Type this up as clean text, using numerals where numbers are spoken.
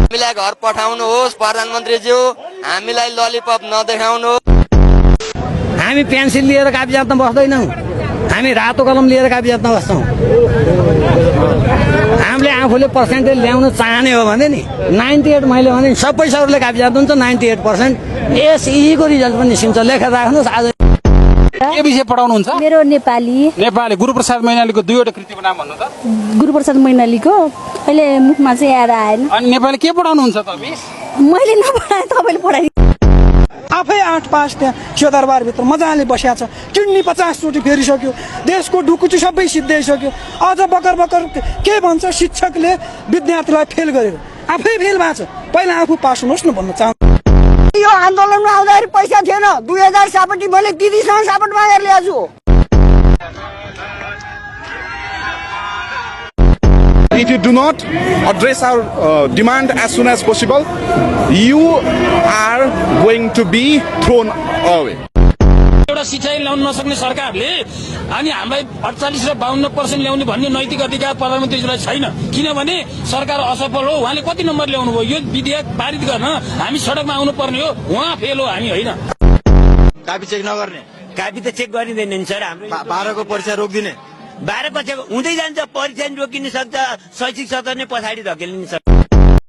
हामीलाई घर पठाउनुहोस् प्रधानमन्त्रीज्यू, हामीलाई ललिपप नदेखाउनु। हामी पेन्सिल लिएर कागजातमा बस्दैनौँ, हामी रातो कलम लिएर कागजातमा बस्छौँ। हामीले आफूले पर्सेन्टेज ल्याउन चाहने हो भने नि 98 मैले भने सबै सरले कागजात हुन्छ 98%। एसईको रिजल्ट पनि निस्किन्छ, लेखेर राख्नुहोस्। आज के विषय पढाउनुहुन्छ? मेरो नेपाली। नेपाली। गुरुप्रसाद मैनालीको दुईवटा कृतिको नाम भन्नु त। गुरुप्रसाद मैनालीको अहिले मुखमा चाहिँ याद आएन। अनि नेपाली के पढाउनुहुन्छ त मिस? मैले नपढाए तपाईले पढाइ। आफै 8 पास त्यहाँ सिंहदरबारभित्र मजाले बस्या छ। किडनी 50 चोटि फेरिसक्यो, देशको ढुकुटी सबै सिद्धाइसक्यो। अझ बकर बकर के भन्छ शिक्षकले विद्यार्थीलाई फेल गरेर आफै फेल भएको छ। पहिला आफू पास हुनुहोस् न भन्न चाहन्छु। यो आन्दोलनमा आउँदाखेरि पैसा थिएन। 2067 मैले दिदीसँग सापट मागेर ल्याएको छु। If you do not address our demand as soon as possible, you are going to be thrown away. एउटा शिक्षा ल्याउन नसक्ने सरकारले अनि हामीलाई 48 र 52% ल्याउने भन्ने नैतिक अधिकार प्रधानमन्त्रीजीलाई छैन। किनभने सरकार असफल हो। उहाँले कति नम्बर ल्याउनु भयो? यो विधेयक पारित गर्न हामी सडकमा आउनु पर्ने हो। उहाँ फेल हो, हामी होइन। कापी चेक नगर्ने, कापी त चेक गरिँदैन नि सर। हाम्रो 12 को परीक्षा रोकिदिने, 12 परीक्षा हुँदै जान्छ, परीक्षा रोकिन सक्छ, शैक्षिक सत्र नै पछाडि धकेलिन सक्छ।